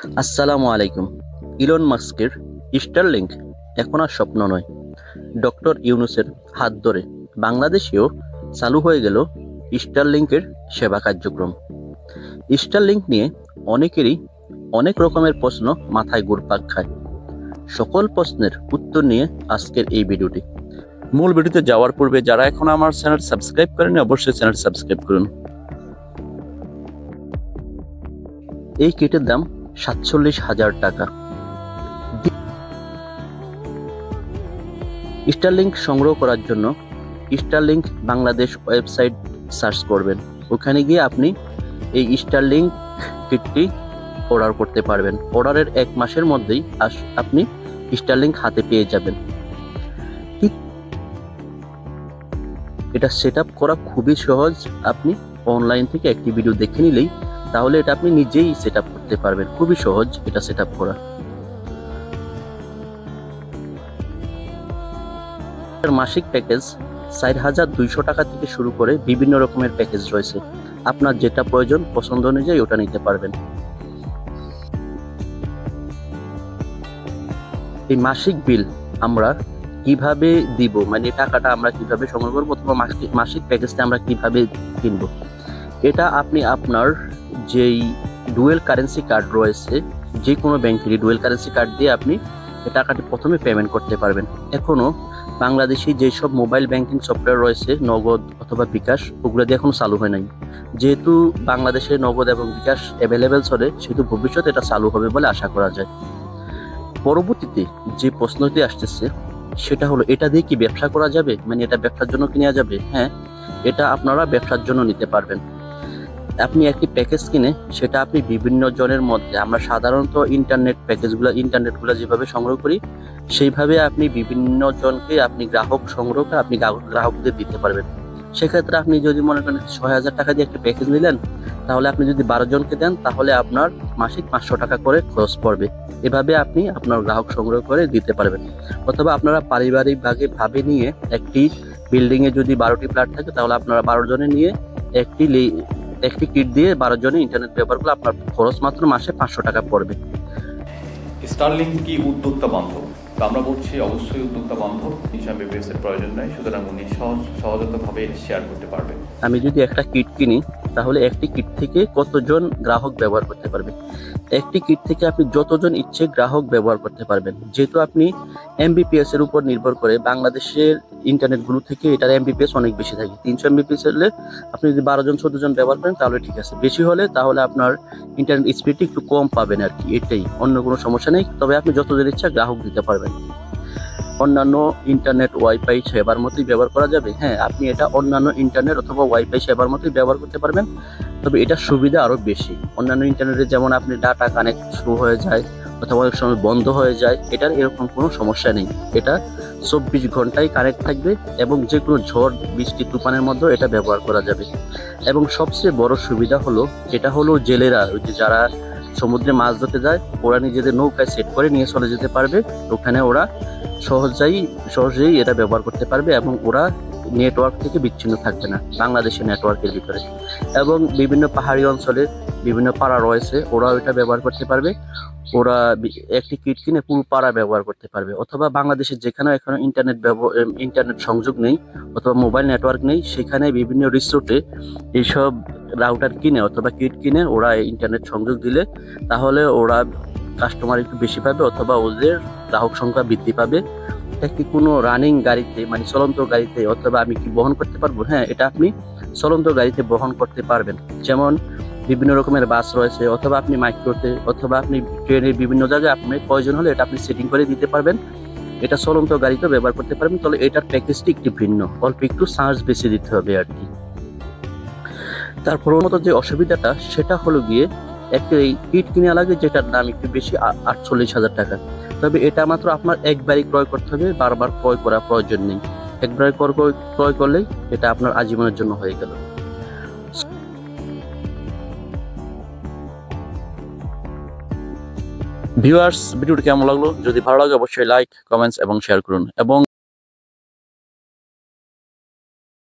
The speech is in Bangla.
আসসালামু আলাইকুম। ইলন মাস্কের স্টারলিংক এখন আর স্বপ্ন নয়। ডক্টর ইউনূসের হাত ধরে বাংলাদেশেও চালু হয়ে গেল স্টারলিংকের সেবা কার্যক্রম। স্টারলিংক নিয়ে অনেকেরই অনেক রকমের প্রশ্ন মাথায় ঘুরপাক খায়। সকল প্রশ্নের উত্তর নিয়ে আজকের এই ভিডিওটি। মূল ভিডিওতে যাওয়ার পূর্বে যারা এখন আমার চ্যানেল সাবস্ক্রাইব করেনি অবশ্যই চ্যানেল সাবস্ক্রাইব করুন। এই কিটের দাম 47,000 টাকা। স্টারলিংক সংগ্রহ করার জন্য স্টারলিংক বাংলাদেশ ওয়েবসাইট সার্চ করবেন। ওখানে গিয়ে আপনি এই স্টারলিংক কিটটি অর্ডার করতে পারবেন। অর্ডারের 1 মাসের মধ্যেই আপনি স্টারলিংক হাতে পেয়ে যাবেন। এটা সেট আপ করা খুবই সহজ। আপনি অনলাইন থেকে একটি ভিডিও দেখে নিলেই তাহলে এটা আপনি নিজেই সেট আপ করতে পারবেন। খুবই সহজ এটা সেট আপ করা। মাসিক প্যাকেজ 4,200 টাকা থেকে শুরু করে বিভিন্ন রকমের প্যাকেজ রয়েছে। আপনার যেটা প্রয়োজন পছন্দ অনুযায়ী ওটা নিতে পারবেন। এই মাসিক বিল আমরা কিভাবে দিব, মানে টাকাটা আমরা কিভাবে সংগ্রহ করবো অথবা মাসিক প্যাকেজটা আমরা কিভাবে কিনবো, এটা আপনি আপনার যেই ডুয়েল কারেন্সি কার্ড রয়েছে, যে কোনো ব্যাংকেরই ডুয়েল কারেন্সি কার্ড দিয়ে আপনি এই টাকাটি প্রথমে পেমেন্ট করতে পারবেন। এখনো বাংলাদেশি যেসব মোবাইল ব্যাংকিং সফটওয়্যার রয়েছে নগদ অথবা বিকাশ, ওগুলো দিয়ে এখনো চালু হয় নাই। যেহেতু বাংলাদেশে নগদ এবং বিকাশ অ্যাভেলেবেল চলে, সেহেতু ভবিষ্যতে এটা চালু হবে বলে আশা করা যায়। পরবর্তীতে যে প্রশ্নটি আসতেছে সেটা হলো, এটা দিয়ে কি ব্যবসা করা যাবে, মানে এটা ব্যবসার জন্য কি নেওয়া যাবে? হ্যাঁ, এটা আপনারা ব্যবসার জন্য নিতে পারবেন। আপনি একটি প্যাকেজ কিনে সেটা আপনি বিভিন্ন জনের মধ্যে, আমরা সাধারণত ইন্টারনেটগুলো যেভাবে সংগ্রহ করি সেইভাবে আপনি বিভিন্ন জনকে আপনি গ্রাহক সংগ্রহ করে আপনি গ্রাহকদের দিতে পারবেন। সেক্ষেত্রে আপনি যদি মনে করেন 6,000 টাকা দিয়ে একটা প্যাকেজ নিলেন, তাহলে আপনি যদি 12 জনকে দেন তাহলে আপনার মাসিক 500 টাকা করে খরচ পড়বে। এভাবে আপনি আপনার গ্রাহক সংগ্রহ করে দিতে পারবেন। অথবা আপনারা পারিবারিক ভাবে নিয়ে একটি বিল্ডিং এ যদি 12টি ফ্ল্যাট থাকে তাহলে আপনারা 12 জনে নিয়ে একটি কিট দিয়ে 12 জনে ইন্টারনেট ব্যবহার করলে আপনার খরচ মাত্র মাসে 500 টাকা পড়বে। স্টারলিংক কি উদ্যোক্তা বান্ধব? তো আমরা বলছি অবশ্যই উদ্যোক্তা বান্ধব হিসাবে এর প্রয়োজন নেই, সুতরাং উনি সহজতভাবে শেয়ার করতে পারবেন। আমি যদি একটা কিট কিনি তাহলে একটি কিট থেকে কতজন গ্রাহক ব্যবহার করতে পারবে? একটি কিট থেকে আপনি যতজন ইচ্ছে গ্রাহক ব্যবহার করতে পারবেন। যেহেতু আপনি এমবিপিএস এর উপর নির্ভর করে, বাংলাদেশের ইন্টারনেটগুলো থেকে এটার এমবিপিএস অনেক বেশি থাকে। 300 এমবিপিএস হলে আপনি যদি 12 জন 14 জন ব্যবহার করেন তাহলে ঠিক আছে। বেশি হলে তাহলে আপনার ইন্টারনেট স্পিড একটু কম পাবেন আর কি, এটাই, অন্য কোনো সমস্যা নেই। তবে আপনি যতজন ইচ্ছা গ্রাহক দিতে পারবেন। অন্যান্য ইন্টারনেট ওয়াইফাই সেবার মতোই ব্যবহার করা যাবে। হ্যাঁ, আপনি এটা অন্যান্য ইন্টারনেট অথবা ওয়াইফাই সেবার মতোই ব্যবহার করতে পারবেন, তবে এটার সুবিধা আরো বেশি। অন্যান্য ইন্টারনেটে যেমন আপনি ডাটা কানেক্ট শুরু হয়ে যায় অথবা অনেক সময় বন্ধ হয়ে যায়, এটার এরকম কোনো সমস্যা নেই। এটা 24 ঘন্টায় কানেক্ট থাকবে এবং যে কোনো ঝড় বৃষ্টি তুফানের মধ্যেও এটা ব্যবহার করা যাবে। এবং সবচেয়ে বড় সুবিধা হলো, এটা হলো জেলেরা, ওই যে যারা সমুদ্রে মাছ ধরতে যায়, ওরা নিজেদের নৌকায় সেট করে নিয়ে চলে যেতে পারবে। ওখানে ওরা সহজেই এটা ব্যবহার করতে পারবে এবং ওরা নেটওয়ার্ক থেকে বিচ্ছিন্ন থাকবে না বাংলাদেশের নেটওয়ার্কের ভিতরে। এবং বিভিন্ন পাহাড়ি অঞ্চলে বিভিন্ন পাড়া রয়েছে, ওরাও এটা ব্যবহার করতে পারবে। ওরা একটি কিট কিনে পুরো পাড়া ব্যবহার করতে পারবে। অথবা বাংলাদেশের যেখানে এখনো ইন্টারনেট সংযোগ নেই অথবা মোবাইল নেটওয়ার্ক নেই, সেখানে বিভিন্ন রিসোর্টে এইসব রাউটার কিনে অথবা কিট কিনে ওরা ইন্টারনেট সংযোগ দিলে তাহলে ওরা কাস্টমার একটু বেশি পাবে অথবা ওদের গ্রাহক সংখ্যা বৃদ্ধি পাবে। একটি কোনো রানিং গাড়িতে, মানে চলন্ত গাড়িতে, অথবা আমি কি বহন করতে পারবো? হ্যাঁ, এটা আপনি চলন্ত গাড়িতে বহন করতে পারবেন। যেমন বিভিন্ন রকমের বাস রয়েছে, অথবা আপনি মাইক্রোতে, অথবা আপনি ট্রেনের বিভিন্ন জায়গায় আপনার প্রয়োজন হলে এটা আপনি সেটিং করে দিতে পারবেন। এটা চলন্ত গাড়িতেও ব্যবহার করতে পারবেন। তবে এটার প্যাকেজটি একটু ভিন্ন, অল্প একটু চার্জ বেশি দিতে হবে আর কি। তারপর মতো যে অসুবিধাটা সেটা হলো গিয়ে, একটা কিট কিনা লাগে যেটার দাম একটু বেশি, 48,000 টাকা। তবে এটা মাত্র আপনার একবারই ক্রয় করতে হবে, বারবার ক্রয় করার প্রয়োজন নেই। একবার ক্রয় করলেই এটা আপনার আজীবনের জন্য হয়ে গেল। ভিউয়ার্স, ভিডিওটি কেমন লাগলো? যদি ভালো লাগে অবশ্যই লাইক, কমেন্টস এবং শেয়ার করুন। এবং